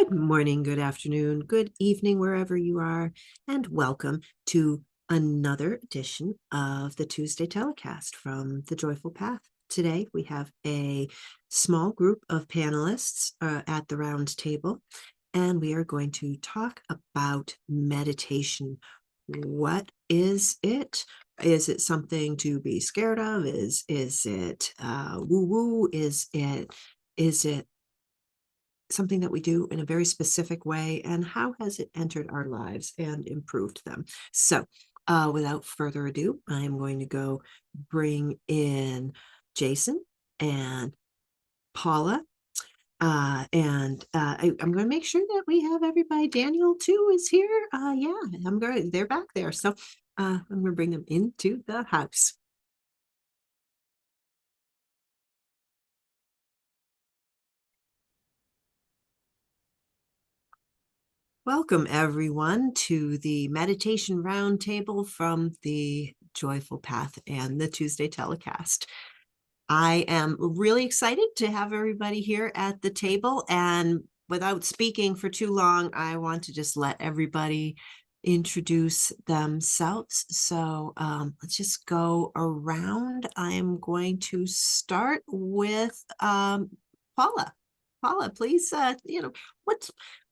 Good morning, good afternoon, good evening, wherever you are, and welcome to another edition of the Tuesday telecast from the Joyful Path. Today, we have a small group of panelists at the round table, and we are going to talk about meditation. What is it? Is it something to be scared of? Is it woo-woo? Is it something that we do in a very specific way, and how has it entered our lives and improved them? So without further ado, I'm going to go bring in Jason and Paula. I'm going to make sure that we have everybody. Daniel too is here. Yeah, they're back there. So I'm going to bring them into the house. Welcome, everyone, to the Meditation Roundtable from the Joyful Path and the Tuesday telecast. I am really excited to have everybody here at the table. And without speaking for too long, I want to just let everybody introduce themselves. So let's just go around. I'm going to start with Paula. Paula, please,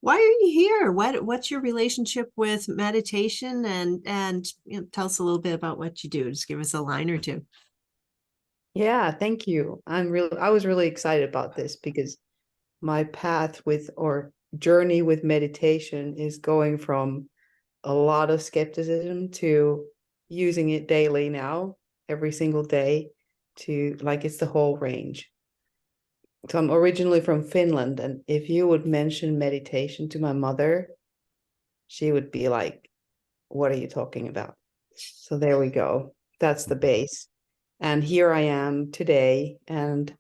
why are you here? What's your relationship with meditation? And tell us a little bit about what you do. Just give us a line or two. Yeah, thank you. I was really excited about this because my path with or journey with meditation is going from a lot of skepticism to using it daily now, every single day, to like it's the whole range. So I'm originally from Finland, and if you would mention meditation to my mother, she would be like, "What are you talking about?" So there we go. That's the base. And here I am today, and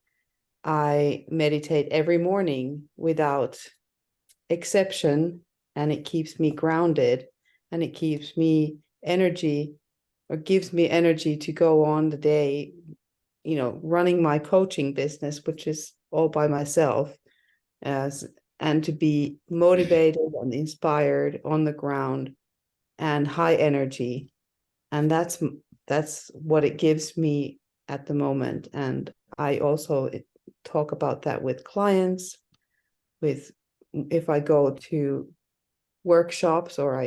I meditate every morning without exception, and it keeps me grounded, and it keeps me energy, or gives me energy to go on the day, running my coaching business, which is all by myself, as and to be motivated and inspired on the ground and high energy. And that's what it gives me at the moment. And I also talk about that with clients, with if I go to workshops or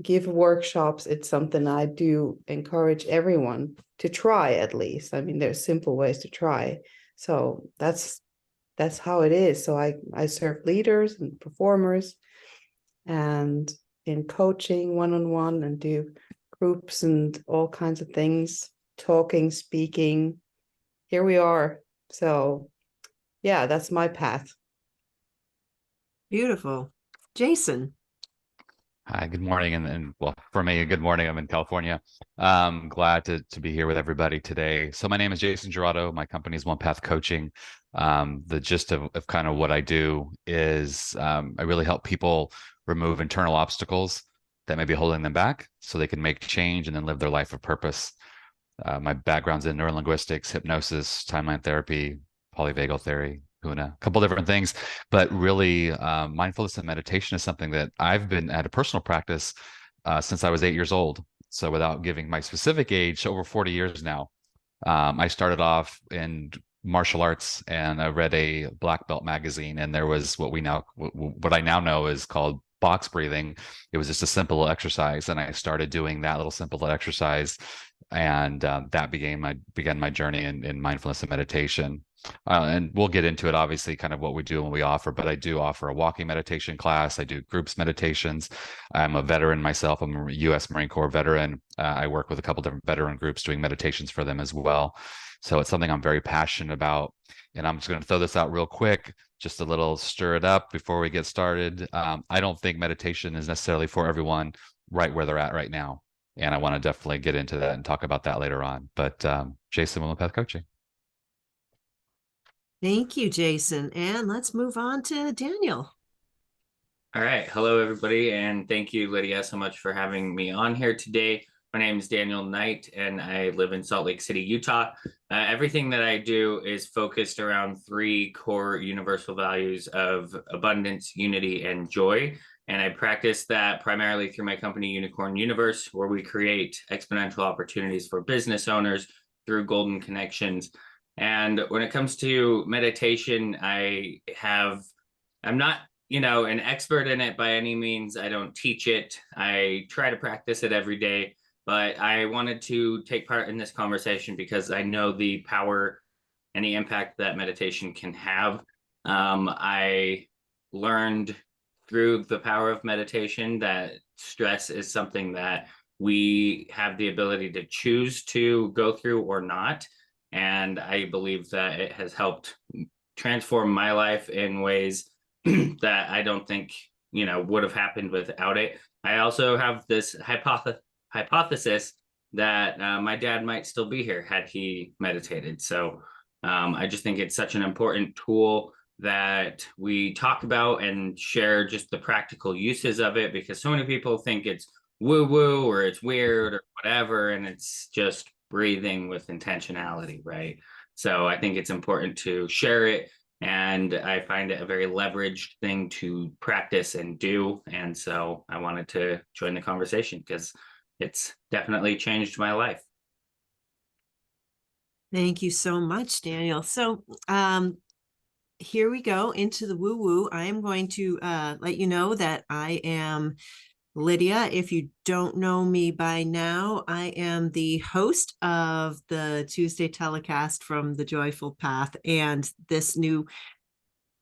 give workshops. It's something I do encourage everyone to try, at least. I mean, there's simple ways to try. So that's how it is. So I serve leaders and performers, and in coaching one-on-one, and do groups and all kinds of things, talking, speaking. Here we are. So yeah, that's my path. Beautiful. Jason. Hi, good morning. And well, for me, good morning. I'm in California. Glad to be here with everybody today. So my name is Jason Gerardo. My company is One Path Coaching. The gist of kind of what I do is I really help people remove internal obstacles that may be holding them back so they can make change and then live their life of purpose. My background's in neurolinguistics, hypnosis, timeline therapy, polyvagal theory, Huna, a couple different things. But really, mindfulness and meditation is something that I've been at a personal practice since I was 8 years old. So without giving my specific age, over 40 years now. I started off in martial arts, and I read a black belt magazine, and there was what I now know is called box breathing. It was just a simple exercise, and I started doing that little simple exercise, and that began my journey in mindfulness and meditation. And we'll get into it, obviously, kind of what we do and we offer, but I do offer a walking meditation class. I do groups meditations. I'm a veteran myself. I'm a U.S. Marine Corps veteran. I work with a couple different veteran groups doing meditations for them as well. So it's something I'm very passionate about. And I'm just going to throw this out real quick, just a little stir it up before we get started. I don't think meditation is necessarily for everyone right where they're at right now. And I want to definitely get into that and talk about that later on. But Jason, One Path Coaching. Thank you, Jason. And let's move on to Daniel. All right. Hello, everybody. And thank you, Lydia, so much for having me on here today. My name is Daniel Knight, and I live in Salt Lake City, Utah. Everything that I do is focused around three core universal values of abundance, unity, and joy. And I practice that primarily through my company, Unicorn Universe, where we create exponential opportunities for business owners through golden connections. And when it comes to meditation, I'm not an expert in it by any means. I don't teach it. I try to practice it every day, but I wanted to take part in this conversation because I know the power and the impact that meditation can have. I learned through the power of meditation that stress is something that we have the ability to choose to go through or not. And I believe that it has helped transform my life in ways that I don't think, would have happened without it. I also have this hypothesis that my dad might still be here had he meditated. So I just think it's such an important tool that we talk about and share just the practical uses of it, because so many people think it's woo woo or it's weird or whatever, and it's just breathing with intentionality, right? So I think it's important to share it, and I find it a very leveraged thing to practice and do. And so I wanted to join the conversation because it's definitely changed my life. Thank you so much, Daniel. So here we go into the woo-woo. I am going to let you know that I am Lydia. If you don't know me by now, I am the host of the Tuesday telecast from the Joyful Path and this new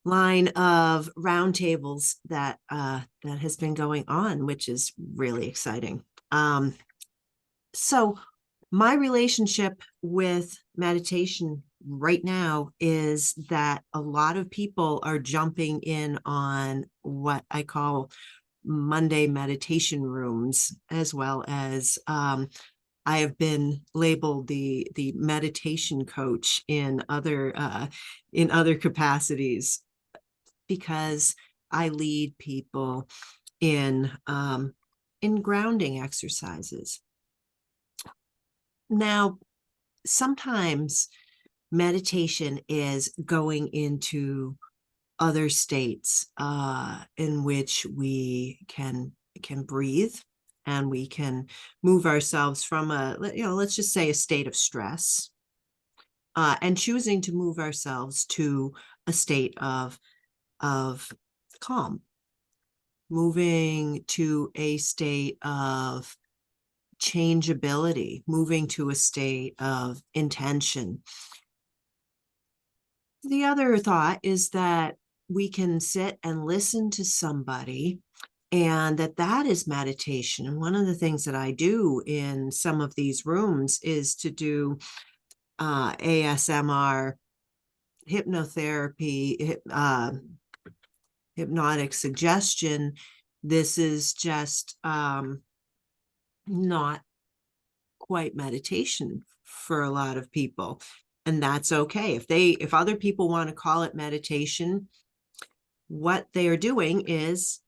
line of roundtables that has been going on, which is really exciting. So my relationship with meditation right now is that a lot of people are jumping in on what I call Monday meditation rooms, as well as I have been labeled the meditation coach in other capacities, because I lead people in grounding exercises. Now, sometimes meditation is going into other states in which we can breathe, and we can move ourselves from let's just say a state of stress, and choosing to move ourselves to a state of calm, moving to a state of changeability, moving to a state of intention. The other thought is that we can sit and listen to somebody, and that is meditation. And one of the things that I do in some of these rooms is to do ASMR, hypnotherapy, hypnotic suggestion. This is just not quite meditation for a lot of people, and that's okay. If other people want to call it meditation, what they are doing is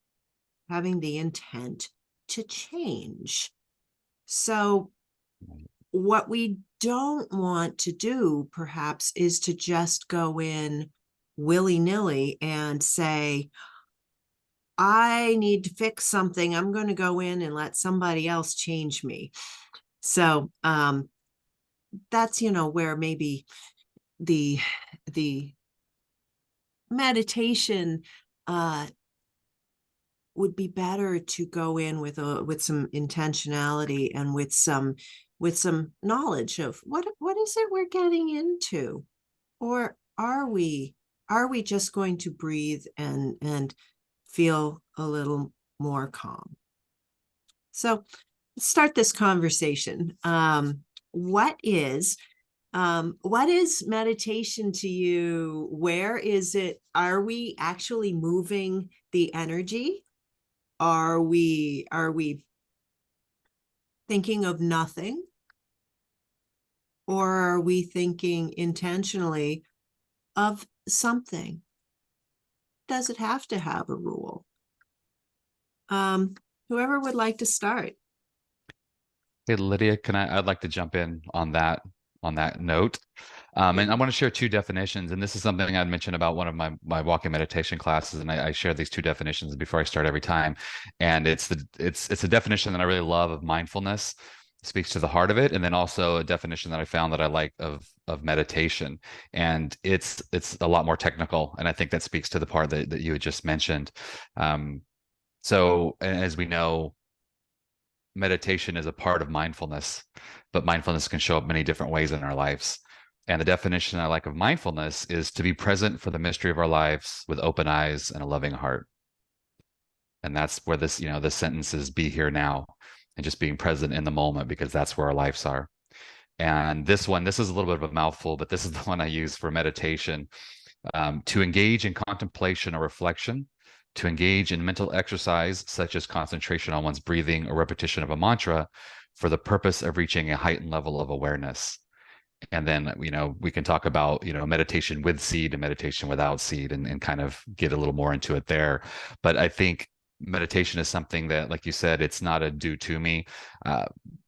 having the intent to change. So what we don't want to do, perhaps, is to just go in willy-nilly and say, I need to fix something. I'm going to go in and let somebody else change me. So that's, where maybe the meditation would be better to go in with some intentionality and with some knowledge of what is it we're getting into, or are we just going to breathe and feel a little more calm. So let's start this conversation. What is meditation to you? Where is it? Are we actually moving the energy? Are we thinking of nothing? Or are we thinking intentionally of something? Does it have to have a rule? Whoever would like to start. Hey, Lydia, I'd like to jump in on that note. And I want to share two definitions. And this is something I'd mentioned about one of my walking meditation classes. And I share these two definitions before I start every time. And it's a definition that I really love of mindfulness. It speaks to the heart of it. And then also a definition that I found that I like of meditation. And it's a lot more technical. And I think that speaks to the part that you had just mentioned. So as we know, meditation is a part of mindfulness, but mindfulness can show up many different ways in our lives. And the definition I like of mindfulness is to be present for the mystery of our lives with open eyes and a loving heart. And that's where this sentence is be here now and just being present in the moment, because that's where our lives are. And this is a little bit of a mouthful, but this is the one I use for meditation. To engage in contemplation or reflection, to engage in mental exercise such as concentration on one's breathing or repetition of a mantra for the purpose of reaching a heightened level of awareness. And then, we can talk about, meditation with seed and meditation without seed, and kind of get a little more into it there. But I think meditation is something that, like you said, it's not a do to me.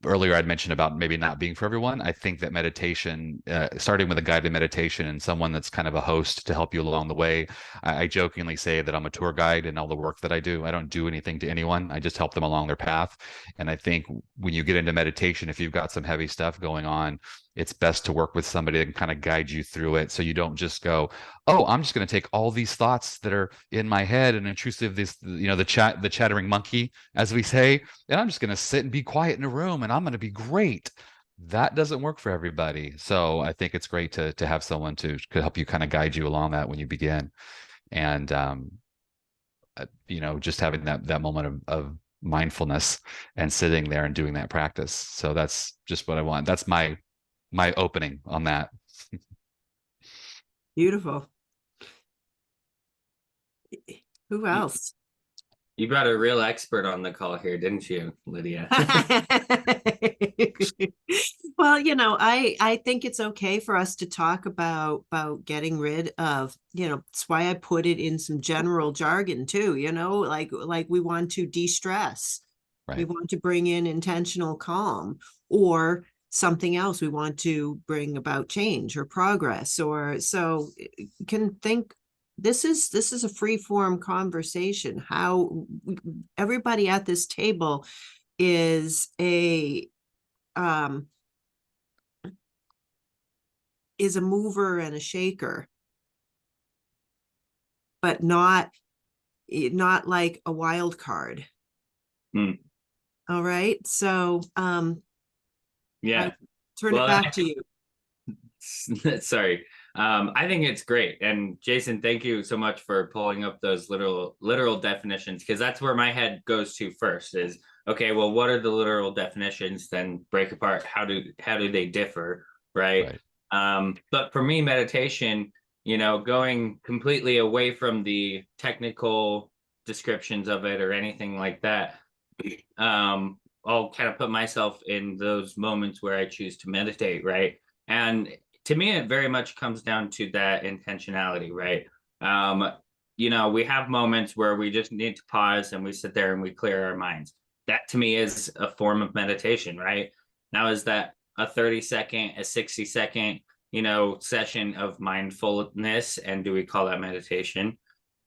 Earlier, I'd mentioned about maybe not being for everyone. I think that meditation, starting with a guided meditation and someone that's kind of a host to help you along the way. I jokingly say that I'm a tour guide in all the work that I do. I don't do anything to anyone. I just help them along their path. And I think when you get into meditation, if you've got some heavy stuff going on, it's best to work with somebody that can kind of guide you through it. So you don't just go, oh, I'm just going to take all these thoughts that are in my head and intrusive, the chattering monkey, as we say, and I'm just going to sit and be quiet in a room and I'm going to be great. That doesn't work for everybody. So I think it's great to have someone to help you kind of guide you along that when you begin. And, just having that moment of mindfulness and sitting there and doing that practice. So that's just what I want. That's my opening on that. Beautiful. Who else? You brought a real expert on the call here, didn't you, Lydia? Well, I think it's okay for us to talk about getting rid of, it's why I put it in some general jargon too, like we want to de-stress. Right. We want to bring in intentional calm, or something else. We want to bring about change or progress, or so you can think this is a free form conversation. How everybody at this table is a mover and a shaker, but not like a wild card. All right. So yeah. I'll turn it back to you. Sorry. I think it's great. And Jason, thank you so much for pulling up those literal definitions, because that's where my head goes to first is, okay, well, what are the literal definitions? Then break apart. How do they differ? Right. But for me, meditation, going completely away from the technical descriptions of it or anything like that, I'll kind of put myself in those moments where I choose to meditate. Right. And to me, it very much comes down to that intentionality, right? We have moments where we just need to pause and we sit there and we clear our minds. That to me is a form of meditation, right? Now, is that a 30-second, a 60-second, session of mindfulness? And do we call that meditation?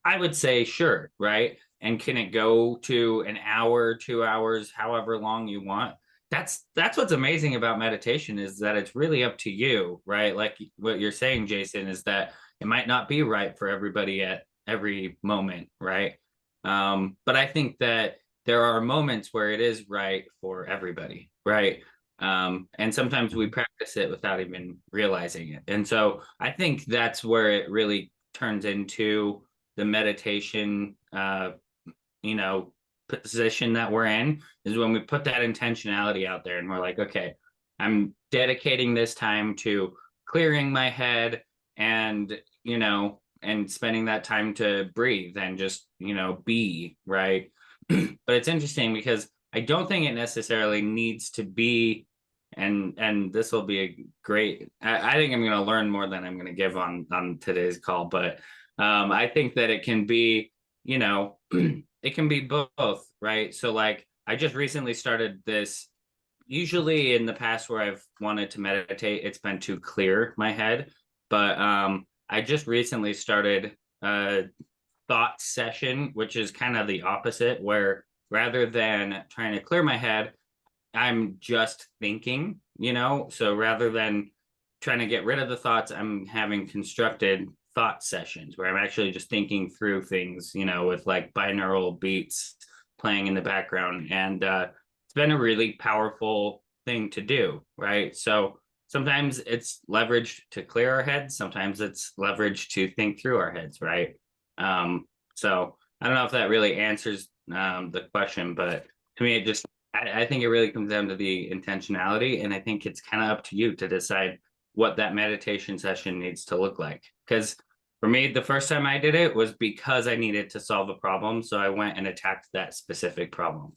I would say sure, right? And can it go to an hour, 2 hours, however long you want? That's what's amazing about meditation, is that it's really up to you, right? Like what you're saying, Jason, is that it might not be right for everybody at every moment, right? But I think that there are moments where it is right for everybody, right? And sometimes we practice it without even realizing it. And so I think that's where it really turns into the meditation, position that we're in, is when we put that intentionality out there and we're like, okay, I'm dedicating this time to clearing my head and spending that time to breathe and just be, right? But it's interesting because I don't think it necessarily needs to be, and this will be a great, I think I'm going to learn more than I'm going to give on today's call, but I think that it can be, it can be both, right? So like I just recently started this usually in the past where I've wanted to meditate, it's been to clear my head. But I just recently started a thought session, which is kind of the opposite, where rather than trying to clear my head, I'm just thinking, So rather than trying to get rid of the thoughts, I'm having constructed thought sessions where I'm actually just thinking through things, with like binaural beats playing in the background. And it's been a really powerful thing to do, right? So sometimes it's leveraged to clear our heads, sometimes it's leveraged to think through our heads, right? So I don't know if that really answers the question, but to me, I think it really comes down to the intentionality. And I think it's kind of up to you to decide what that meditation session needs to look like. Because for me, the first time I did it was because I needed to solve a problem. So I went and attacked that specific problem.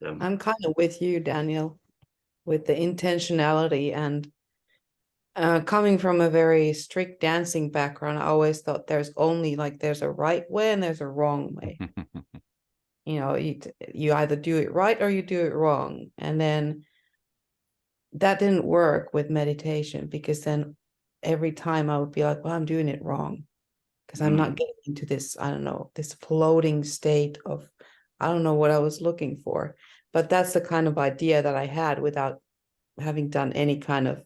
So, I'm kind of with you, Daniel, with the intentionality. And coming from a very strict dancing background, I always thought there's a right way and there's a wrong way. You either do it right or you do it wrong. And then that didn't work with meditation, because then every time I would be like, well, I'm doing it wrong, because I'm not getting into this, I don't know, this floating state of, I don't know what I was looking for. But that's the kind of idea that I had without having done any kind of,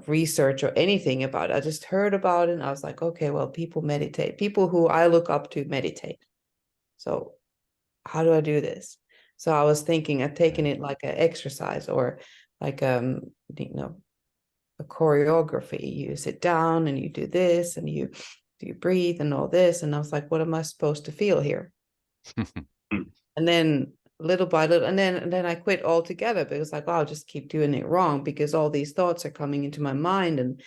research or anything about it. I just heard about it and I was like, okay, well, people meditate. People who I look up to meditate. So how do I do this? So I was thinking of taking it like an exercise, or like a choreography. You sit down and you do this and you breathe and all this. And I was like, what am I supposed to feel here? And then little by little, and then I quit altogether, because like, oh, I'll just keep doing it wrong, because all these thoughts are coming into my mind, and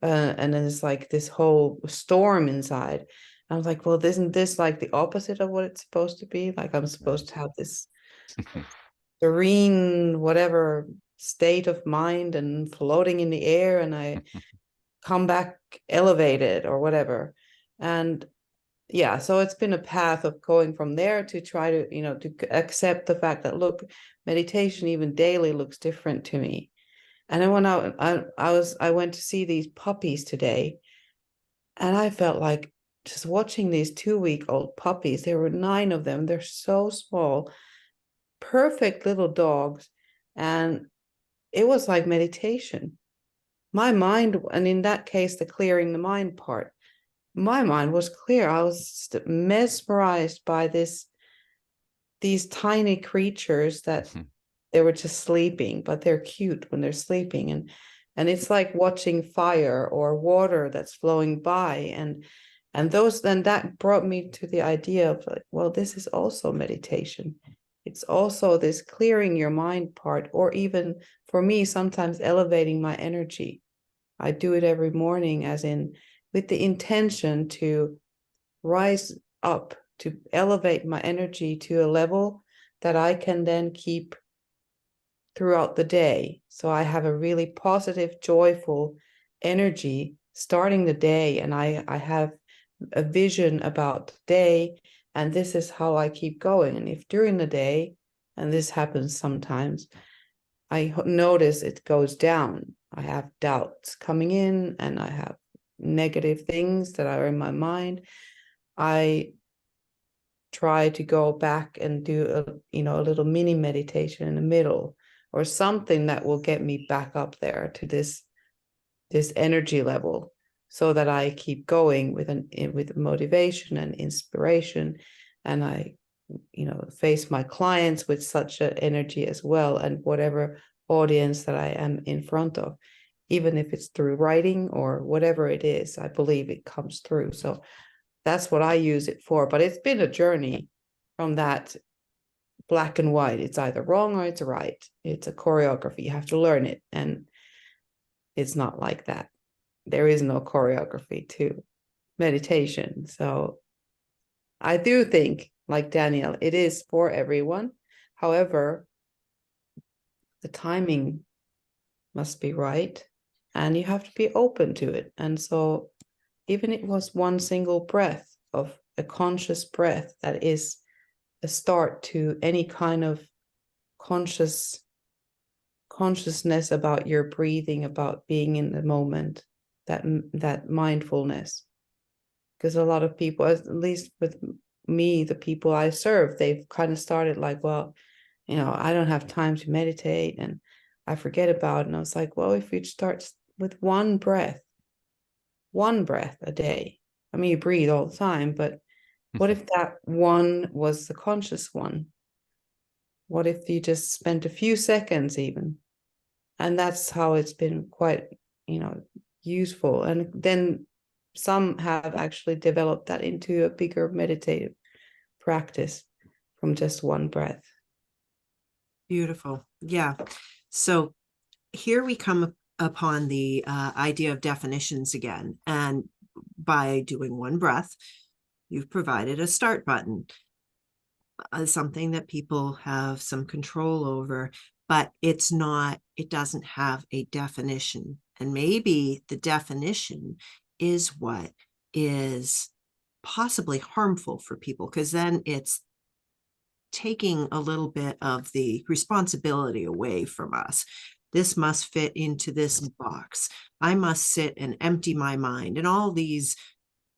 then it's like this whole storm inside. I was like, well, isn't this like the opposite of what it's supposed to be? Like, I'm supposed to have this serene, whatever state of mind and floating in the air, and I come back elevated or whatever. And yeah, so it's been a path of going from there to try to, to accept the fact that, look, meditation even daily looks different to me. And then when I went to see these puppies today, and I felt like just watching these 2-week-old puppies. There were 9 of them. They're so small, perfect little dogs. And it was like meditation. My mind, and in that case, the clearing the mind part, my mind was clear. I was mesmerized by these tiny creatures that they were just sleeping, but they're cute when they're sleeping. And it's like watching fire or water that's flowing by. And then that brought me to the idea of like, well, this is also meditation. It's also this clearing your mind part, or even for me, sometimes elevating my energy. I do it every morning, as in with the intention to rise up, to elevate my energy to a level that I can then keep throughout the day. So I have a really positive, joyful energy starting the day, and I have a vision about the day, and this is how I keep going. And if during the day, and this happens sometimes, I notice it goes down, I have doubts coming in, and I have negative things that are in my mind, I try to go back and do a little mini meditation in the middle, or something that will get me back up there to this energy level, so that I keep going with motivation and inspiration, and I face my clients with such an energy as well, and whatever audience that I am in front of, even if it's through writing or whatever it is, I believe it comes through. So that's what I use it for. But it's been a journey from that black and white. It's either wrong or it's right. It's a choreography. You have to learn it. And it's not like that. There is no choreography to meditation. So I do think, like Daniel, it is for everyone. However, the timing must be right, and you have to be open to it. And so even it was one single breath of a conscious breath that is a start to any kind of consciousness about your breathing, about being in the moment, that mindfulness. Because a lot of people, at least with me, the people I serve, they've kind of started like, well, I don't have time to meditate and I forget about it. And I was like, well, if you start with one breath a day. I mean, you breathe all the time, but what if that one was the conscious one? What if you just spent a few seconds even? And that's how it's been quite, useful. And then some have actually developed that into a bigger meditative practice from just one breath. Beautiful. Yeah. So here we come upon the idea of definitions again. And by doing one breath, you've provided a start button, something that people have some control over, but it doesn't have a definition. And maybe the definition is what is possibly harmful for people, because then it's taking a little bit of the responsibility away from us. This must fit into this box. I must sit and empty my mind. And all these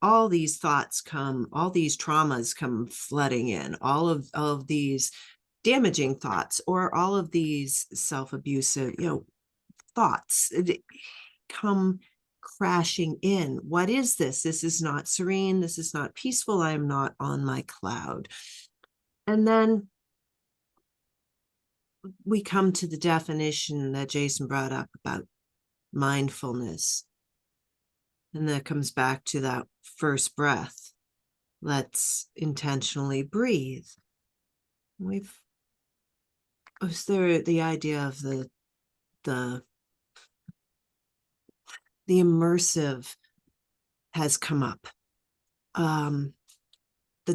thoughts come, all these traumas come flooding in, all of these damaging thoughts, or all of these self-abusive, thoughts come crashing in. What is this? This is not serene. This is not peaceful. I am not on my cloud. And then we come to the definition that Jason brought up about mindfulness. And that comes back to that first breath. Let's intentionally breathe. Was there the idea of the immersive has come up. The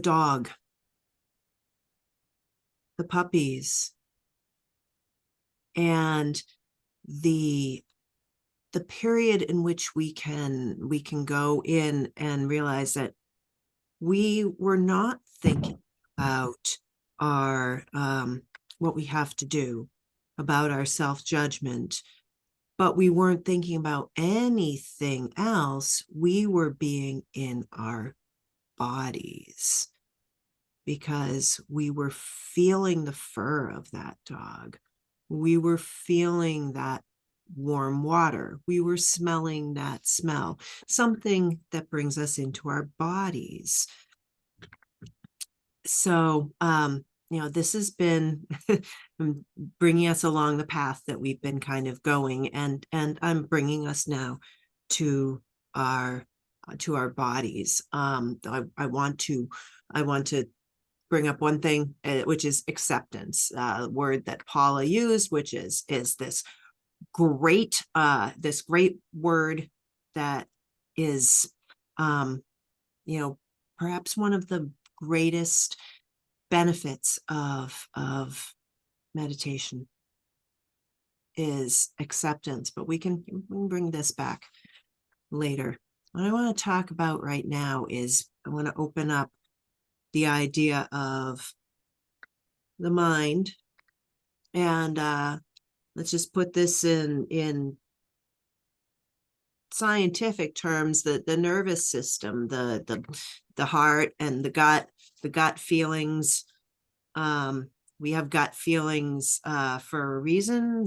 dog, the puppies, and the period in which we can go in and realize that we were not thinking about our what we have to do, about our self-judgment, but we weren't thinking about anything else. We were being in our bodies because we were feeling the fur of that dog. We were feeling that warm water. We were smelling that smell, something that brings us into our bodies. So, this has been bringing us along the path that we've been kind of going, and I'm bringing us now to our bodies. I want to bring up one thing, which is acceptance, word that Paula used, which is this great word that is, perhaps one of the greatest benefits of meditation is acceptance. But we can bring this back later. What I want to talk about right now is I want to open up the idea of the mind, and let's just put this in scientific terms, the nervous system, the heart and the gut feelings. We have gut feelings for a reason.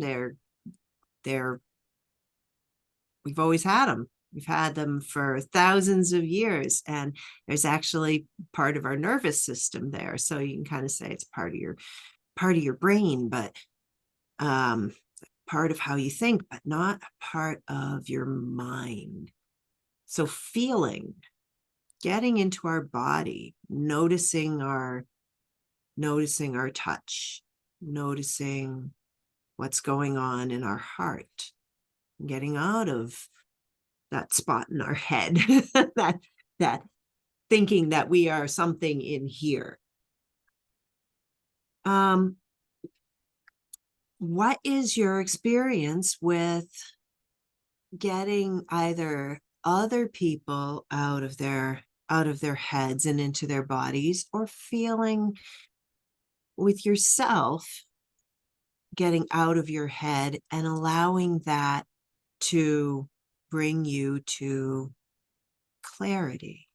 We've always had them. We've had them for thousands of years, and there's actually part of our nervous system there. So you can kind of say it's part of your brain, but part of how you think, but not part of your mind. So feeling, getting into our body, noticing our touch, noticing what's going on in our heart, getting out of that spot in our head, that thinking that we are something in here. What is your experience with getting either other people out of their heads and into their bodies, or feeling with yourself, getting out of your head and allowing that to bring you to clarity.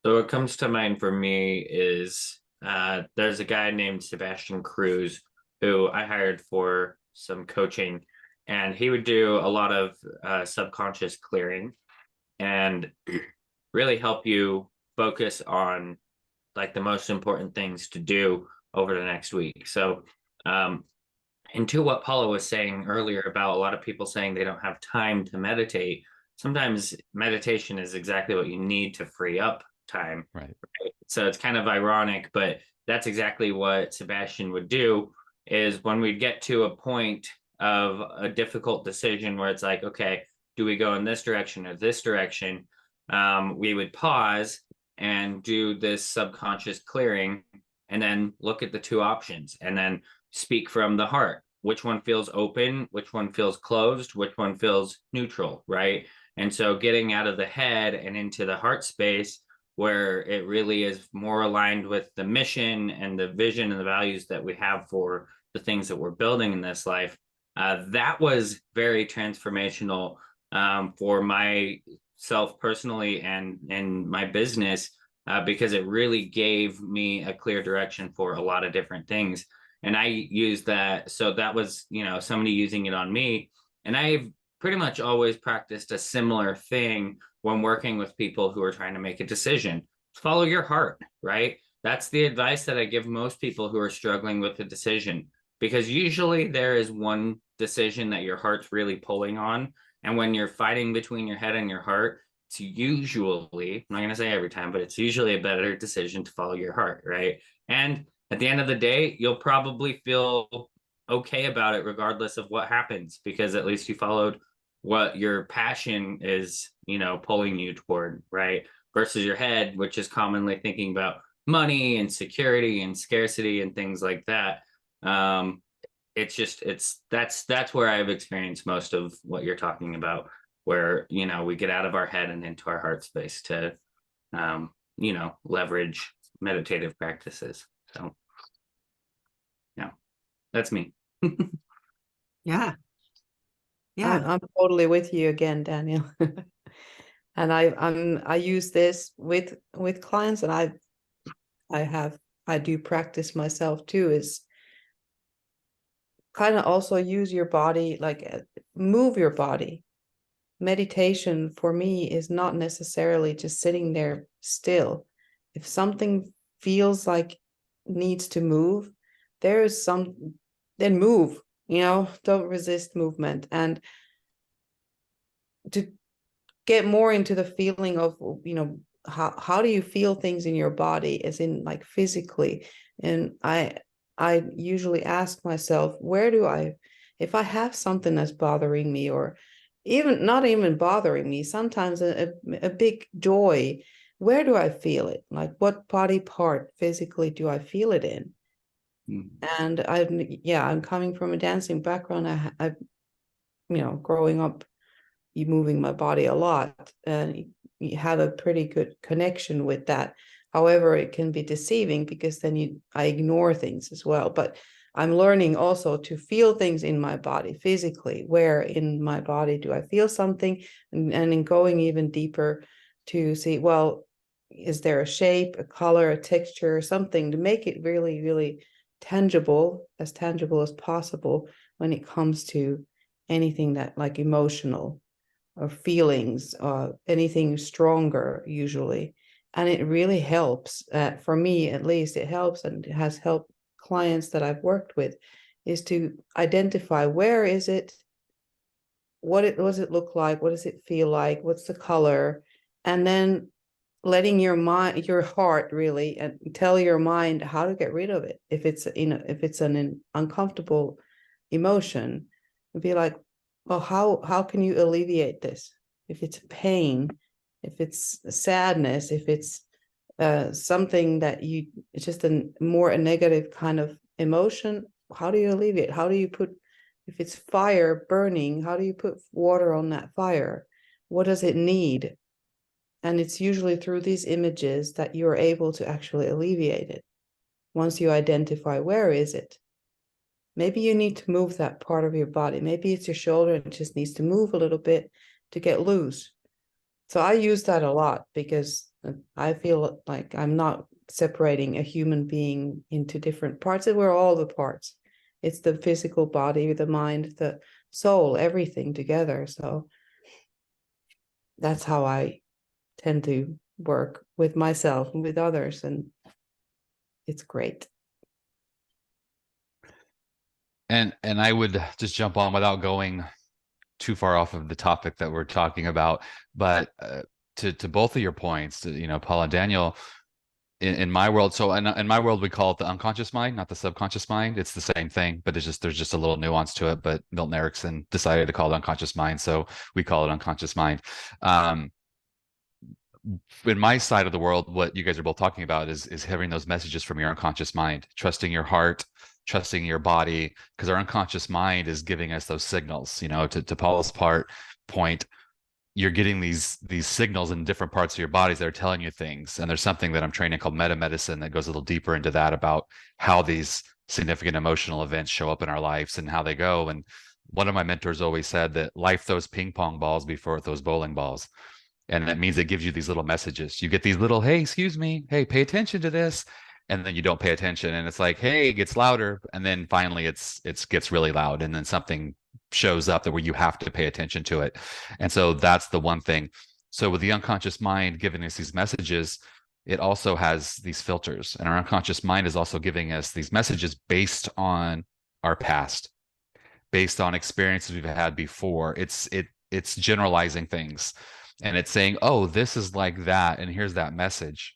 So what comes to mind for me is there's a guy named Sebastian Cruz who I hired for some coaching, and he would do a lot of subconscious clearing and really help you focus on like the most important things to do over the next week. So and to what Paula was saying earlier about a lot of people saying they don't have time to meditate, sometimes meditation is exactly what you need to free up time. Right. So it's kind of ironic, but that's exactly what Sebastian would do, is when we get to a point of a difficult decision where it's like, okay, do we go in this direction or this direction? We would pause and do this subconscious clearing and then look at the two options and then speak from the heart. Which one feels open? Which one feels closed? Which one feels neutral, right? And so getting out of the head and into the heart space where it really is more aligned with the mission and the vision and the values that we have for the things that we're building in this life. That was very transformational for myself personally and my business, because it really gave me a clear direction for a lot of different things. And I used that. So that was, somebody using it on me. And I've pretty much always practiced a similar thing when working with people who are trying to make a decision. Follow your heart, right? That's the advice that I give most people who are struggling with a decision, because usually there is one decision that your heart's really pulling on. And when you're fighting between your head and your heart, it's usually, I'm not going to say every time, but it's usually a better decision to follow your heart, right? And at the end of the day, you'll probably feel okay about it regardless of what happens, because at least you followed what your passion is, pulling you toward, right? Versus your head, which is commonly thinking about money and security and scarcity and things like that. That's where I've experienced most of what you're talking about, where, we get out of our head and into our heart space to, leverage meditative practices. So, yeah, that's me. Yeah. Yeah. I'm totally with you again, Daniel. And I use this with clients, and I do practice myself too, is kind of also use your body, like move your body. Meditation for me is not necessarily just sitting there still. If something feels like needs to move, then move, don't resist movement. And to get more into the feeling of, how do you feel things in your body, as in like physically. And I usually ask myself, if I have something that's bothering me, or even not even bothering me, sometimes a big joy, where do I feel it? Like, what body part physically do I feel it in? And I'm coming from a dancing background. I growing up, moving my body a lot, and you have a pretty good connection with that. However, it can be deceiving, because then I ignore things as well. But I'm learning also to feel things in my body physically. Where in my body do I feel something? And in going even deeper to see, well, is there a shape, a color, a texture, something to make it really, really tangible as possible when it comes to anything that, like, emotional or feelings, anything stronger usually. And it really helps, for me at least. It helps, and it has helped clients that I've worked with, is to identify, where is it, what does it look like, what does it feel like, what's the color, and then letting your heart really, and tell your mind how to get rid of it. If it's an uncomfortable emotion, be like, well, how can you alleviate this? If it's pain, if it's sadness, if it's something that it's just a negative kind of emotion, how do you alleviate? How do you if it's fire burning, how do you put water on that fire? What does it need? And it's usually through these images that you're able to actually alleviate it. Once you identify where is it, maybe you need to move that part of your body. Maybe it's your shoulder and it just needs to move a little bit to get loose. So I use that a lot because I feel like I'm not separating a human being into different parts. We're all the parts. It's the physical body, the mind, the soul, everything together. So that's how I tend to work with myself and with others, and it's great. And I would just jump on without going too far off of the topic that we're talking about, but to both of your points, you know, Paul and Daniel, in my world, so in my world we call it the unconscious mind, not the subconscious mind. It's the same thing, but there's just a little nuance to it. But Milton Erickson decided to call it unconscious mind, so we call it unconscious mind. In my side of the world, what you guys are both talking about is hearing those messages from your unconscious mind, trusting your heart, trusting your body, because our unconscious mind is giving us those signals. You know, to Paul's point, you're getting these signals in different parts of your bodies that are telling you things. And there's something that I'm training called meta medicine that goes a little deeper into that, about how these significant emotional events show up in our lives and how they go. And one of my mentors always said that life throws ping pong balls before it throws bowling balls. And that means it gives you these little messages. You get these little, hey, excuse me, hey, pay attention to this. And then you don't pay attention. And it's like, hey, it gets louder. And then finally it gets really loud. And then something shows up that where you have to pay attention to it. And so that's the one thing. So with the unconscious mind giving us these messages, it also has these filters. And our unconscious mind is also giving us these messages based on our past, based on experiences we've had before. It's generalizing things. And it's saying, oh, this is like that, and here's that message.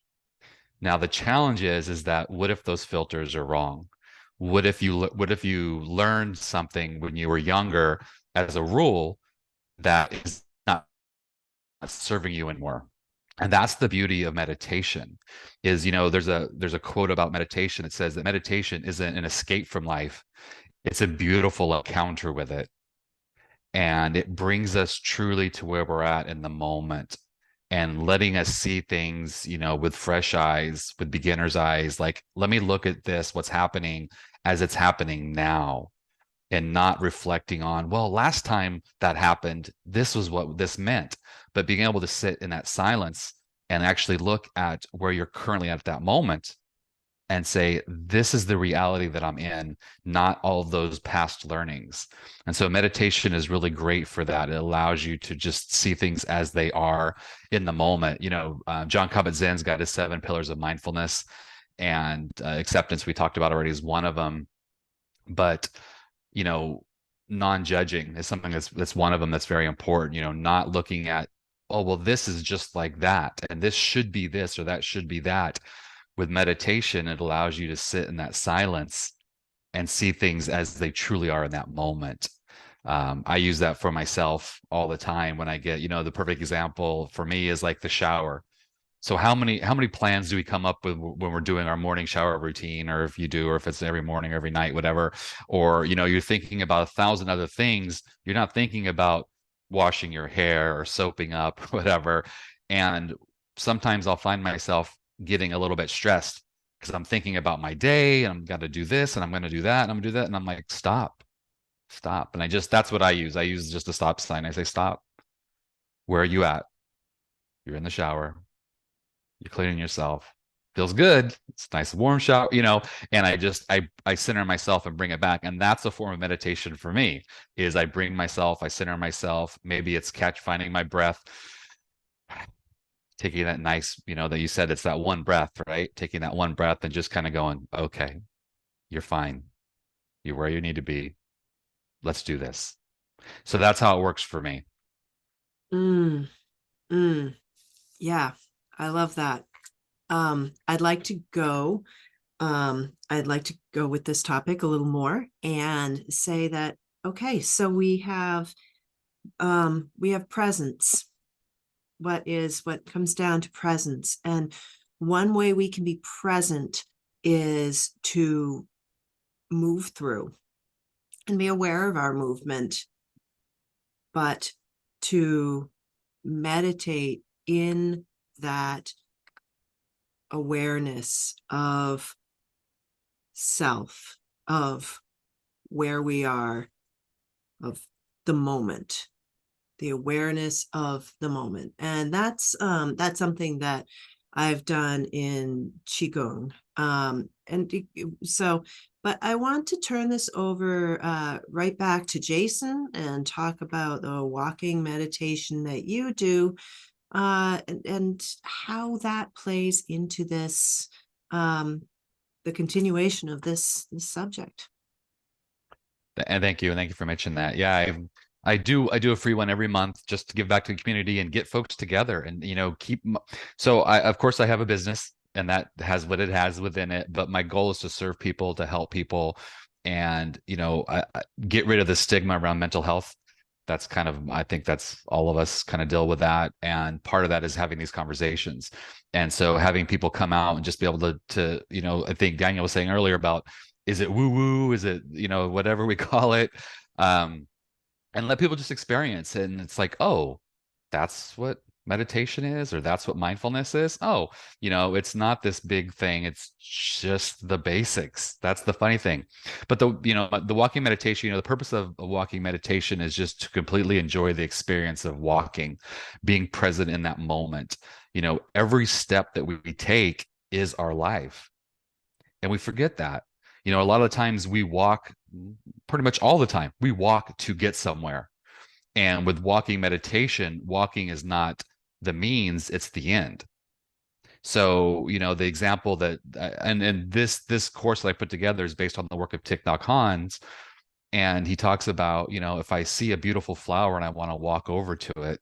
Now the challenge is that what if those filters are wrong? What if you learned something when you were younger as a rule that is not serving you anymore? And that's the beauty of meditation. Is, you know, there's a quote about meditation that says that meditation isn't an escape from life. It's a beautiful encounter with it. And it brings us truly to where we're at in the moment, and letting us see things, you know, with fresh eyes, with beginner's eyes. Like, let me look at this, what's happening as it's happening now, and not reflecting on, well, last time that happened, this was what this meant. But being able to sit in that silence and actually look at where you're currently at that moment and say, this is the reality that I'm in, not all of those past learnings. And so meditation is really great for that. It allows you to just see things as they are in the moment. You know, John Kabat-Zinn's got his 7 pillars of mindfulness, and acceptance we talked about already is one of them. But, you know, non-judging is something that's one of them that's very important. You know, not looking at, oh, well, this is just like that, and this should be this or that should be that. With meditation, it allows you to sit in that silence and see things as they truly are in that moment. I use that for myself all the time when I get, you know, the perfect example for me is like the shower. So how many plans do we come up with when we're doing our morning shower routine, or if you do, or if it's every morning, every night, whatever, or, you know, you're thinking about 1,000 other things. You're not thinking about washing your hair or soaping up, whatever. And sometimes I'll find myself getting a little bit stressed because I'm thinking about my day, and I'm going to do this and I'm going to do that and I'm going to do that. And I'm like, stop. And that's what I use. I use just a stop sign. I say, stop. Where are you at? You're in the shower. You're cleaning yourself. Feels good. It's a nice warm shower, you know, and I center myself and bring it back. And that's a form of meditation for me, is I bring myself, I center myself. Maybe it's finding my breath, taking that nice, you know, that you said it's that one breath, right? Taking that one breath and just kind of going, okay, you're fine. You're where you need to be. Let's do this. So that's how it works for me. Mm, mm. Yeah, I love that. I'd like to go with this topic a little more and say that, okay, so we have presence. What comes down to presence. And one way we can be present is to move through and be aware of our movement, but to meditate in that awareness of self, of where we are, of the moment, the awareness of the moment. And that's something that I've done in Qigong. But I want to turn this over right back to Jason and talk about the walking meditation that you do, and how that plays into this, the continuation of this subject. And thank you. And thank you for mentioning that. Yeah, I do a free one every month just to give back to the community and get folks together and, so of course I have a business and that has what it has within it, but my goal is to serve people, to help people, and, I get rid of the stigma around mental health. That's kind of, I think that's all of us kind of deal with that. And part of that is having these conversations. And so having people come out and just be able to, I think Daniel was saying earlier about, is it woo woo? Is it, whatever we call it? And let people just experience it. And it's like, oh, that's what meditation is, or that's what mindfulness is. Oh, it's not this big thing. It's just the basics. That's the funny thing. But the walking meditation, the purpose of a walking meditation is just to completely enjoy the experience of walking, being present in that moment. Every step that we take is our life. And we forget that. A lot of times we walk, pretty much all the time, we walk to get somewhere. And with walking meditation, walking is not the means, it's the end. So, the example that, and this course that I put together is based on the work of Thich Nhat Hanh. And he talks about, if I see a beautiful flower and I want to walk over to it,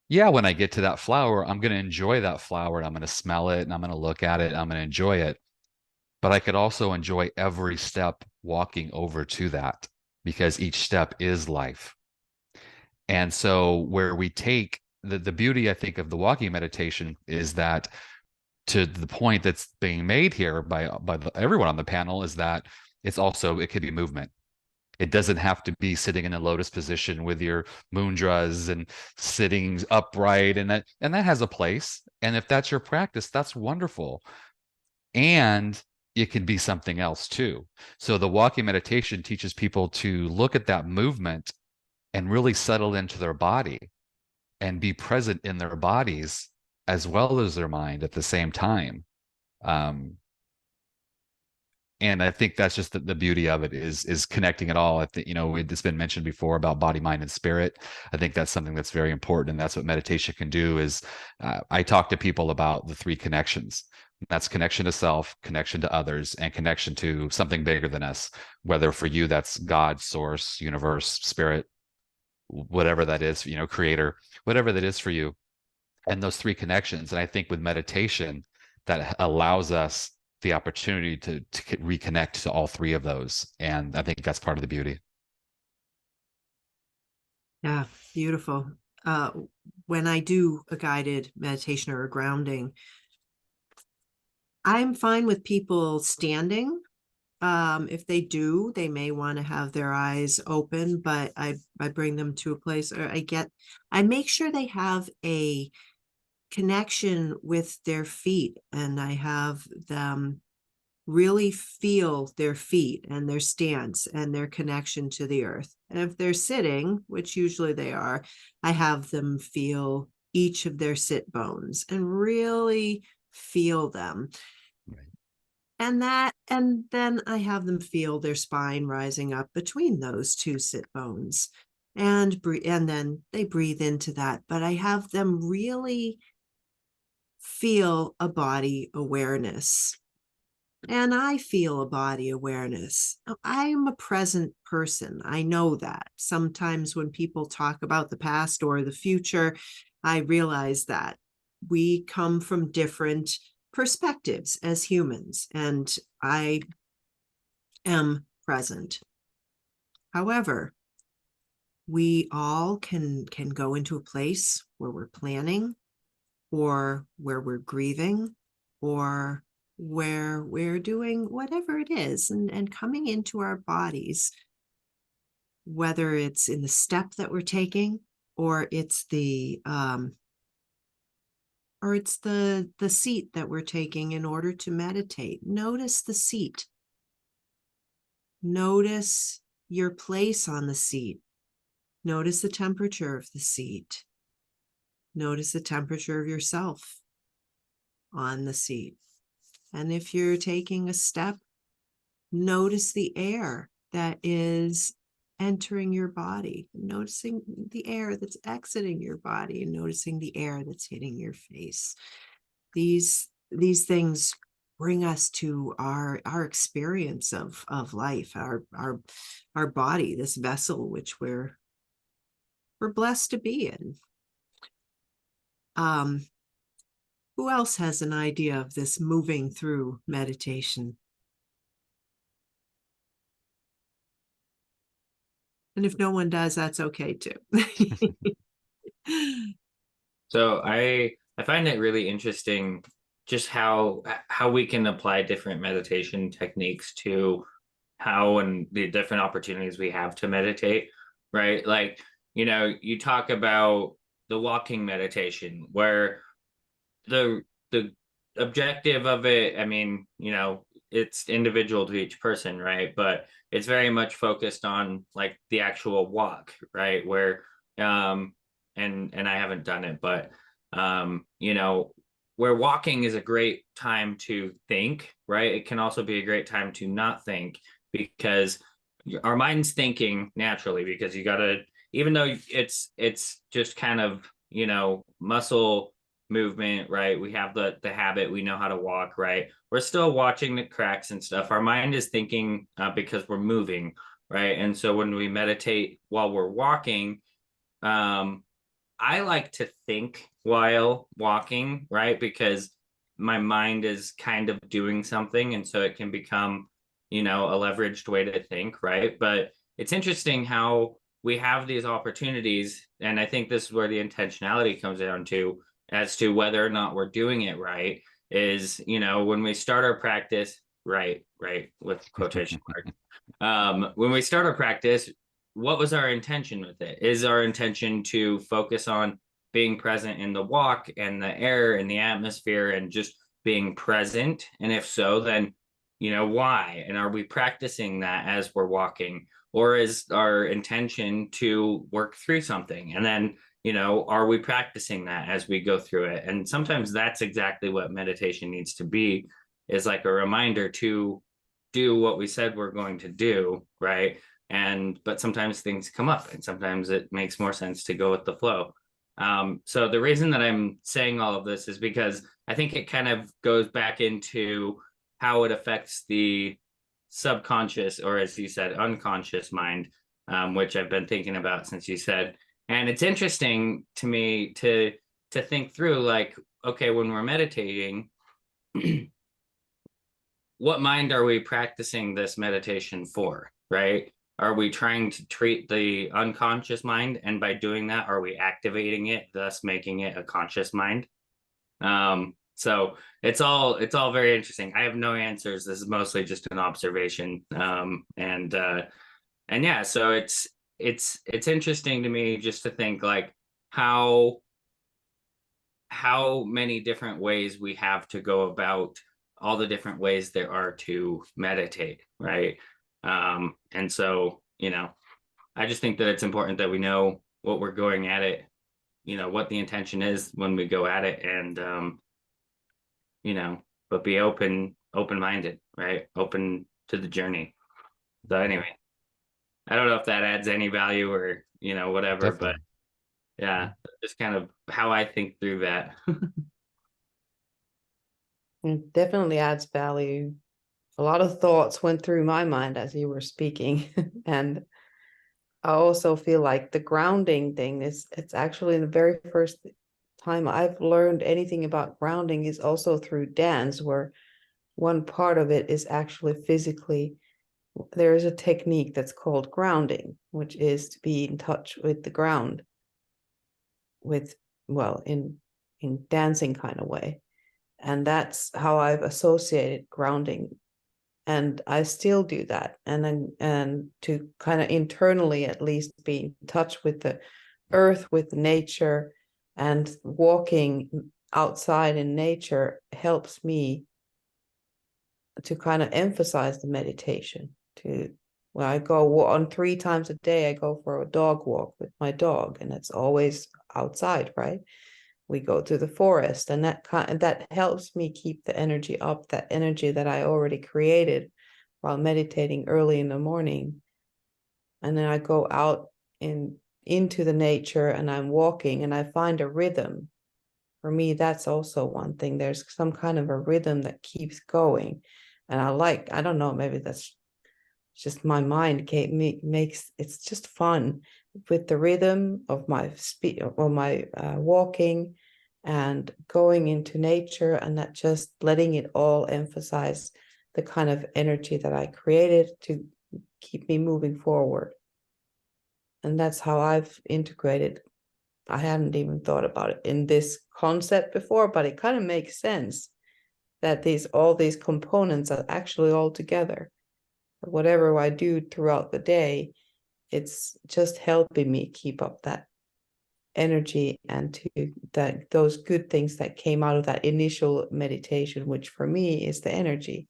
yeah, when I get to that flower, I'm going to enjoy that flower and I'm going to smell it and I'm going to look at it and I'm going to enjoy it. But I could also enjoy every step walking over to that, because each step is life. And so where we take the beauty, I think, of the walking meditation is that, to the point that's being made here by everyone on the panel, is that it could be movement. It doesn't have to be sitting in a lotus position with your mudras and sitting upright, and that has a place. And if that's your practice, that's wonderful. And it could be something else too. So the walking meditation teaches people to look at that movement and really settle into their body and be present in their bodies as well as their mind at the same time. And I think that's just the beauty of it is connecting it all. I think, it's been mentioned before about body, mind, and spirit. I think that's something that's very important. And that's what meditation can do is, I talk to people about the three connections. That's connection to self, connection to others, and connection to something bigger than us. Whether for you, that's God, source, universe, spirit, whatever that is, creator, whatever that is for you. And those three connections. And I think with meditation, that allows us the opportunity to reconnect to all three of those. And I think that's part of the beauty. Yeah, beautiful. When I do a guided meditation or a grounding, I'm fine with people standing. If they do, they may want to have their eyes open, but I bring them to a place, or I make sure they have a connection with their feet, and I have them really feel their feet and their stance and their connection to the earth. And if they're sitting, which usually they are, I have them feel each of their sit bones and really feel them. Right. And then I have them feel their spine rising up between those two sit bones, and then they breathe into that. But I have them really feel a body awareness. And I feel a body awareness. I'm a present person. I know that. Sometimes when people talk about the past or the future, I realize that we come from different perspectives as humans, and I am present. However, we all can go into a place where we're planning, or where we're grieving, or where we're doing whatever it is, and coming into our bodies, whether it's in the step that we're taking, or it's the or it's the seat that we're taking in order to meditate. Notice the seat. Notice your place on the seat. Notice the temperature of the seat. Notice the temperature of yourself on the seat. And if you're taking a step, notice the air that is entering your body, noticing the air that's exiting your body, and noticing the air that's hitting your face. These things bring us to our experience of life, our body, this vessel which we're blessed to be in. Who else has an idea of this moving through meditation? And if no one does, that's okay too. So I find it really interesting just how we can apply different meditation techniques to how and the different opportunities we have to meditate, right? Like, you talk about the walking meditation where the objective of it, I mean, it's individual to each person, right? But it's very much focused on like the actual walk, right? Where and I haven't done it, but where walking is a great time to think, right? It can also be a great time to not think, because our mind's thinking naturally, because you gotta, even though it's just kind of muscle movement, right? We have the habit, we know how to walk, right? We're still watching the cracks and stuff. Our mind is thinking because we're moving, right? And so when we meditate while we're walking, I like to think while walking, right? Because my mind is kind of doing something, and so it can become a leveraged way to think, right? But it's interesting how we have these opportunities, and I think this is where the intentionality comes down to, as to whether or not we're doing it right, is when we start our practice, right with quotation mark, when we start our practice, what was our intention with it? Is our intention to focus on being present in the walk and the air and the atmosphere and just being present? And if so, then why? And are we practicing that as we're walking? Or is our intention to work through something? And then are we practicing that as we go through it? And sometimes that's exactly what meditation needs to be, is like a reminder to do what we said we're going to do, right? But sometimes things come up, and sometimes it makes more sense to go with the flow. So the reason that I'm saying all of this is because I think it kind of goes back into how it affects the subconscious, or as you said, unconscious mind, which I've been thinking about since you said. And it's interesting to me to think through, like, okay, when we're meditating, what mind are we practicing this meditation for, right? Are we trying to treat the unconscious mind, and by doing that, are we activating it, thus making it a conscious mind? So it's all very interesting. I have no answers. This is mostly just an observation. And yeah, so it's interesting to me just to think like how many different ways we have to go about all the different ways there are to meditate, right? And so I just think that it's important that we know what we're going at it, what the intention is when we go at it, and but be open-minded, right? Open to the journey. So anyway, I don't know if that adds any value or whatever. Definitely. But yeah, just kind of how I think through that. It definitely adds value. A lot of thoughts went through my mind as you were speaking. And I also feel like the grounding thing it's actually the very first time I've learned anything about grounding is also through dance, where one part of it is actually physically, there is a technique that's called grounding, which is to be in touch with the ground with, well, in dancing kind of way. And that's how I've associated grounding. And I still do that. And to kind of internally at least be in touch with the earth, with nature, and walking outside in nature helps me to kind of emphasize the meditation. When I go on 3 times a day, I go for a dog walk with my dog, and it's always outside, right? We go to the forest, and that helps me keep the energy up, that energy that I already created while meditating early in the morning. And then I go out into the nature, and I'm walking, and I find a rhythm. For me, that's also one thing. There's some kind of a rhythm that keeps going. And I don't know, maybe that's just my mind makes it's just fun with the rhythm of my walking and going into nature, and that just letting it all emphasize the kind of energy that I created to keep me moving forward. And that's how I've integrated. I hadn't even thought about it in this concept before, but it kind of makes sense that all these components are actually all together. Whatever I do throughout the day, it's just helping me keep up that energy and those good things that came out of that initial meditation, which for me is the energy.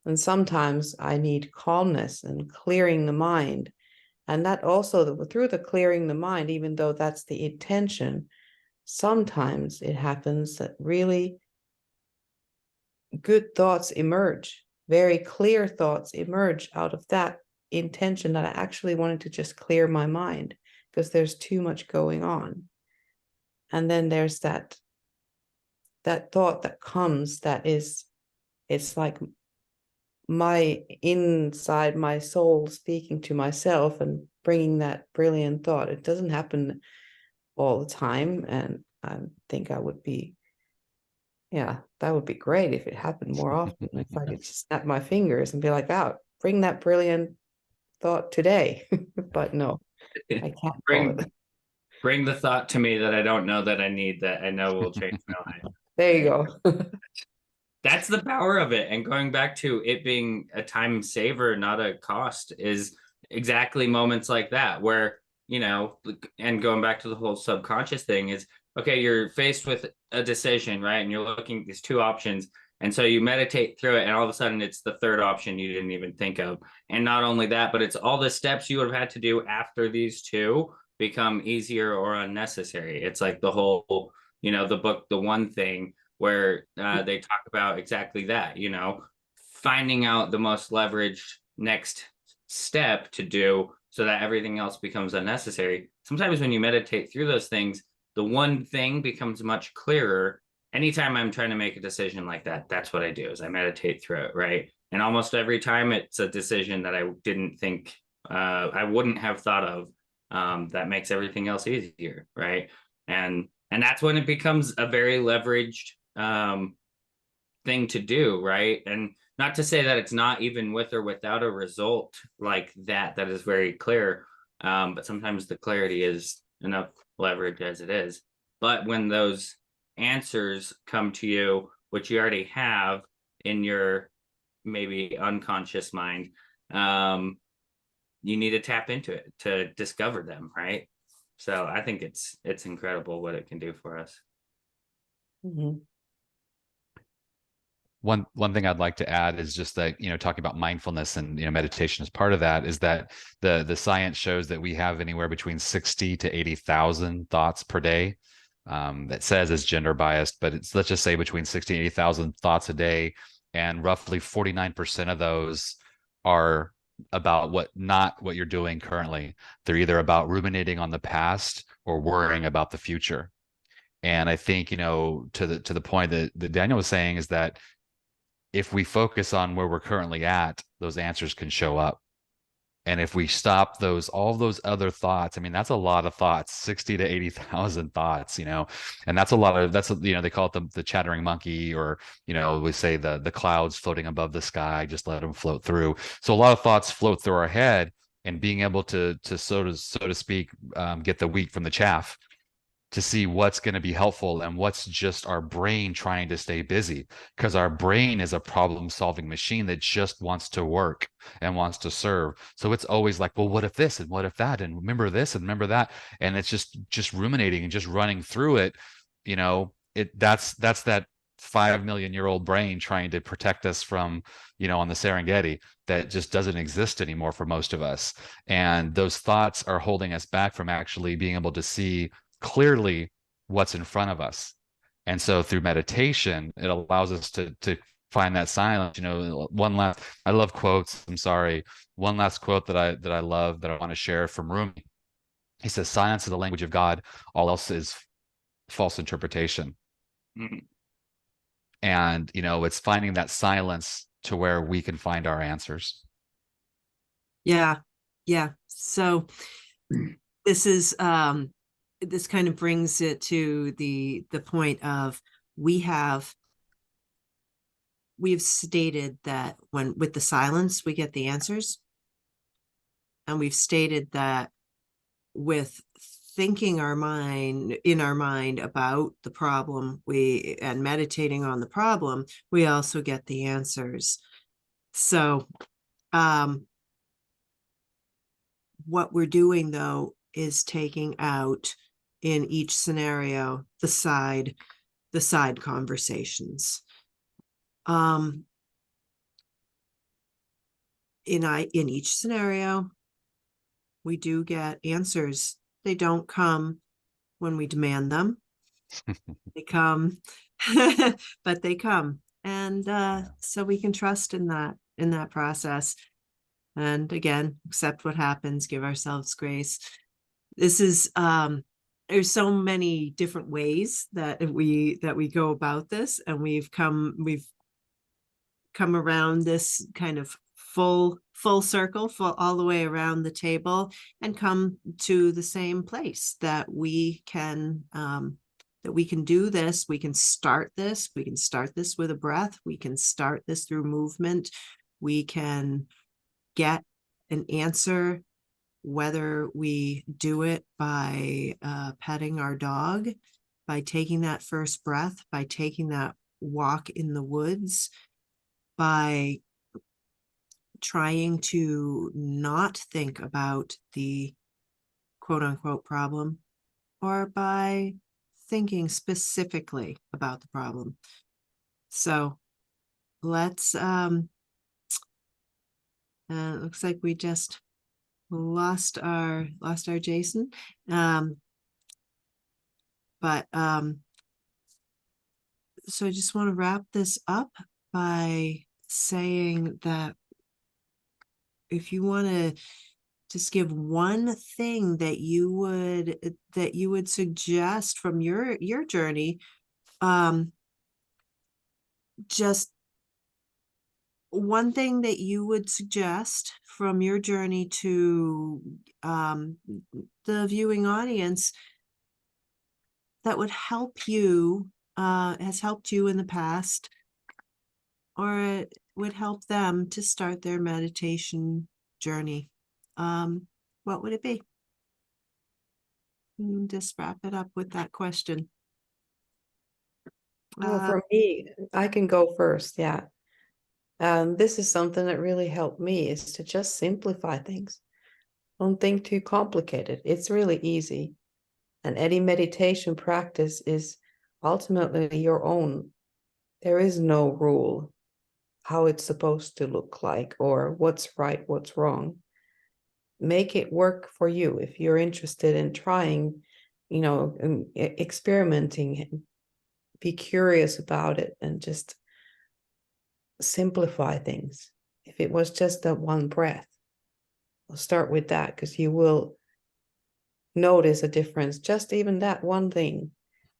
And sometimes I need calmness and clearing the mind. And that also, through the clearing the mind, even though that's the intention, sometimes it happens that really good thoughts emerge, very clear thoughts emerge out of that intention that I actually wanted to just clear my mind because there's too much going on. And then there's that thought that comes it's like my inside my soul speaking to myself and bringing that brilliant thought. It doesn't happen all the time, and I think that would be great if it happened more often. If I could just snap my fingers and be like, "Out, bring that brilliant thought today." But no, I can't call it. Bring the thought to me that I don't know that I need, that I know will change my life. There you go. That's the power of it. And going back to it being a time saver, not a cost, is exactly moments like that where, and going back to the whole subconscious thing is, okay, you're faced with a decision, right? And you're looking at these 2 options. And so you meditate through it, and all of a sudden it's the 3rd option you didn't even think of. And not only that, but it's all the steps you would have had to do after these 2 become easier or unnecessary. It's like the whole, the book, The One Thing, where they talk about exactly that, finding out the most leveraged next step to do so that everything else becomes unnecessary. Sometimes when you meditate through those things, the one thing becomes much clearer. Anytime I'm trying to make a decision like that, that's what I do, is I meditate through it, right? And almost every time it's a decision that I didn't think, I wouldn't have thought of, that makes everything else easier, right? And that's when it becomes a very leveraged thing to do, right? And not to say that it's not even with or without a result like that is very clear, but sometimes the clarity is enough leverage as it is. But when those answers come to you, which you already have in your maybe unconscious mind, you need to tap into it to discover them, right? So I think it's incredible what it can do for us. Mm-hmm. One thing I'd like to add is just that, talking about mindfulness and, meditation as part of that, is that the science shows that we have anywhere between 60 to 80,000 thoughts per day. That says it's gender biased, but let's just say between 60 and 80,000 thoughts a day. And roughly 49% of those are about not what you're doing currently. They're either about ruminating on the past or worrying about the future. And I think, to the point that Daniel was saying, is that if we focus on where we're currently at, those answers can show up. And if we stop all those other thoughts, I mean, that's a lot of thoughts, 60 to 80,000 thoughts, and that's a lot of, they call it the chattering monkey, or, we say the clouds floating above the sky, just let them float through. So a lot of thoughts float through our head, and being able to so to speak, get the wheat from the chaff, to see what's going to be helpful and what's just our brain trying to stay busy, because our brain is a problem solving machine that just wants to work and wants to serve. So it's always like, well, what if this and what if that, and remember this and remember that, and it's just ruminating and just running through it, that's that 5 million-year-old brain trying to protect us from, on the Serengeti, that just doesn't exist anymore for most of us. And those thoughts are holding us back from actually being able to see clearly what's in front of us. And so through meditation, it allows us to find that silence. I love quotes. I'm sorry. One last quote that I love, that I want to share, from Rumi. He says, "Silence is the language of God. All else is false interpretation." Mhm. And, it's finding that silence to where we can find our answers. Yeah. Yeah. So this kind of brings it to the point of, we've stated that with the silence, we get the answers. And we've stated that with thinking in our mind about the problem, and meditating on the problem, we also get the answers. So what we're doing, though, is taking out, in each scenario, the side conversations. In each scenario, we do get answers. They don't come when we demand them. They come, but they come. And so we can trust in that process. And again, accept what happens, give ourselves grace. This is there's so many different ways that we go about this, and we've come around this kind of full circle, all the way around the table, and come to the same place, that we can do this. We can start this with a breath. We can start this through movement. We can get an answer, whether we do it by petting our dog, by taking that first breath, by taking that walk in the woods, by trying to not think about the quote unquote problem, or by thinking specifically about the problem. So let's it looks like we just lost our Jason. But so I just want to wrap this up by saying that if you want to just give one thing that you would suggest from your journey, just one thing that you would suggest from your journey to the viewing audience that would help you, has helped you in the past, or it would help them to start their meditation journey, what would it be? Just wrap it up with that question. Well, for me, I can go first. Yeah. This is something that really helped me, is to just simplify things. Don't think too complicated. It's really easy. And any meditation practice is ultimately your own. There is no rule how it's supposed to look like, or what's right, what's wrong. Make it work for you. If you're interested in trying, experimenting, be curious about it, and just simplify things. If it was just that one breath, I'll start with that, because you will notice a difference. Just even that one thing.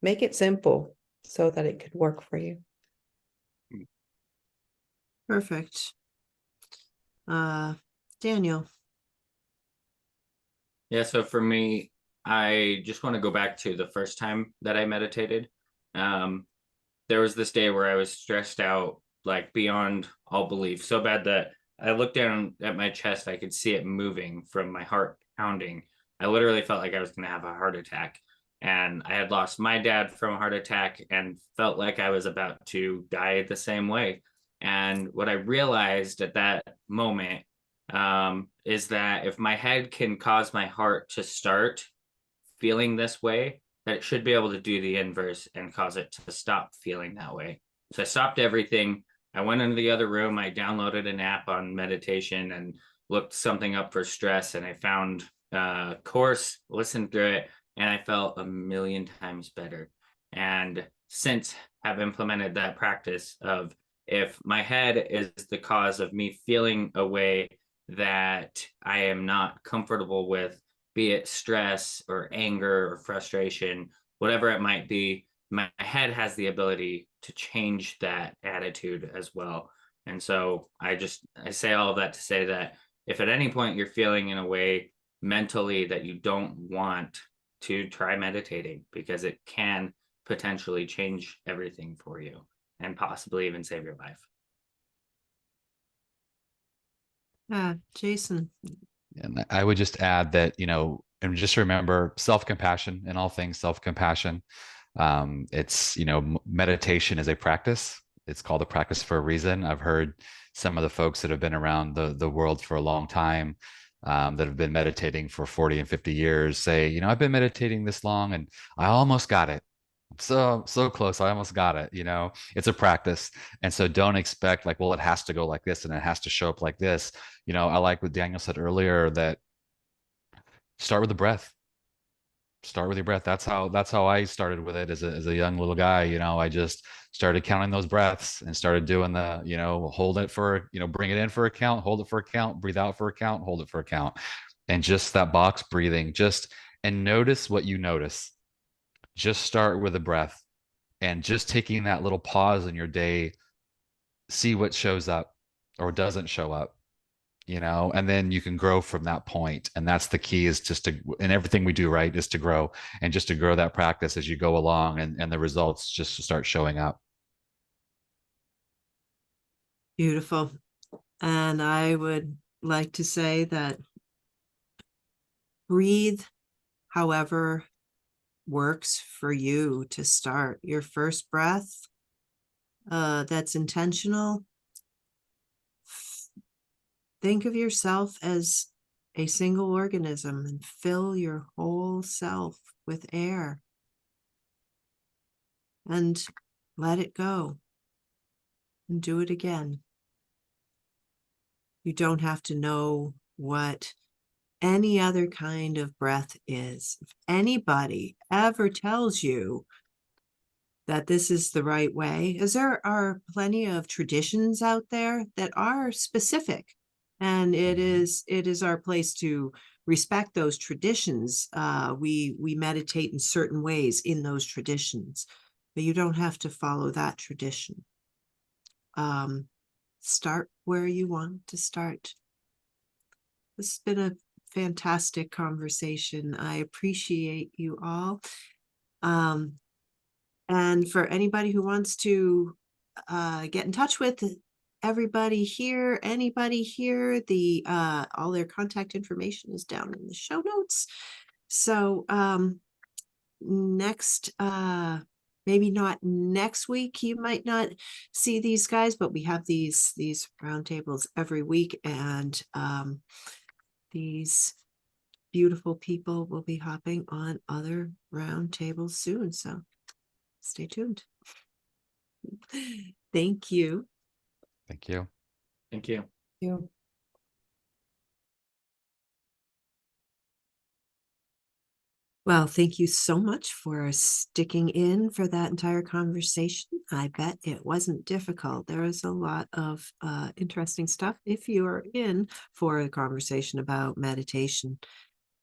Make it simple so that it could work for you. Perfect. Daniel. Yeah, so for me, I just want to go back to the first time that I meditated. There was this day where I was stressed out, like beyond all belief, so bad that I looked down at my chest. I could see it moving from my heart pounding. I literally felt like I was going to have a heart attack. And I had lost my dad from a heart attack and felt like I was about to die the same way. And what I realized at that moment is that if my head can cause my heart to start feeling this way, that it should be able to do the inverse and cause it to stop feeling that way. So I stopped everything. I went into the other room. I downloaded an app on meditation and looked something up for stress, and I found a course, listened through it, and I felt a million times better. And since have implemented that practice of, if my head is the cause of me feeling a way that I am not comfortable with, be it stress or anger or frustration, whatever it might be, my head has the ability to change that attitude as well. And so I say all of that to say that if at any point you're feeling in a way mentally that you don't want, to try meditating, because it can potentially change everything for you and possibly even save your life. Jason. And I would just add that, and just remember self-compassion in all things, self-compassion. It's, meditation is a practice. It's called a practice for a reason. I've heard some of the folks that have been around the world for a long time, that have been meditating for 40 and 50 years say, I've been meditating this long and I almost got it. So close. I almost got it. It's a practice. And so don't expect like, well, it has to go like this and it has to show up like this. I like what Daniel said earlier, that start with the breath. Start with your breath. That's how I started with it as a young little guy. I just started counting those breaths and started doing the, hold it for, bring it in for a count, hold it for a count, breathe out for a count, hold it for a count. And just that box breathing, and notice what you notice. Just start with the breath and just taking that little pause in your day, see what shows up or doesn't show up, and then you can grow from that point. And that's the key, is just to, and everything we do, right, is to grow, and just to grow that practice as you go along, and the results just start showing up. Beautiful. And I would like to say that breathe however works for you to start your first breath. That's intentional. Think of yourself as a single organism and fill your whole self with air. And let it go. And do it again. You don't have to know what any other kind of breath is. If anybody ever tells you that this is the right way, as there are plenty of traditions out there that are specific, and it is our place to respect those traditions. We meditate in certain ways in those traditions, but you don't have to follow that tradition. Start where you want to start. This has been a fantastic conversation. I appreciate you all. And for anybody who wants to get in touch with anybody here, all their contact information is down in the show notes. So next, maybe not next week, you might not see these guys, but we have these roundtables every week, and these beautiful people will be hopping on other roundtables soon. So stay tuned. Thank you. Thank you. Thank you. You. Well, thank you so much for sticking in for that entire conversation. I bet it wasn't difficult. There was a lot of interesting stuff if you are in for a conversation about meditation.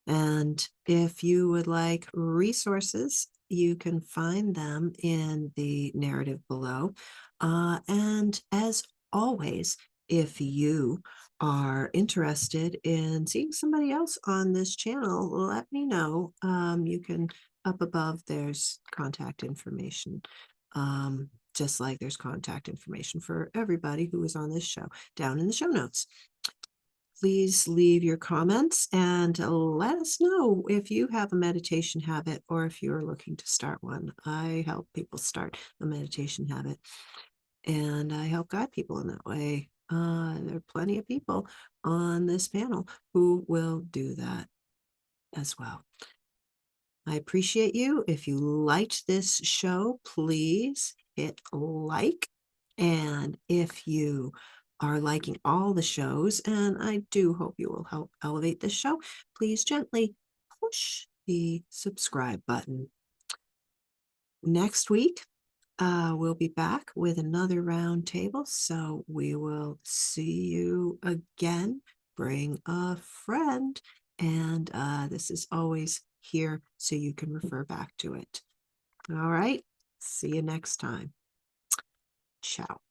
And if you would like resources, you can find them in the narrative below. And as always, if you are interested in seeing somebody else on this channel, let me know. You can, up above, there's contact information. Just like there's contact information for everybody who is on this show down in the show notes. Please leave your comments and let us know if you have a meditation habit or if you're looking to start one. I help people start a meditation habit, and I help guide people in that way. There are plenty of people on this panel who will do that as well. I appreciate you. If you liked this show, please hit like. And if you are liking all the shows, and I do hope you will help elevate this show, please gently push the subscribe button. Next week, we'll be back with another roundtable, so we will see you again. Bring a friend, and this is always here so you can refer back to it. All right, see you next time. Ciao.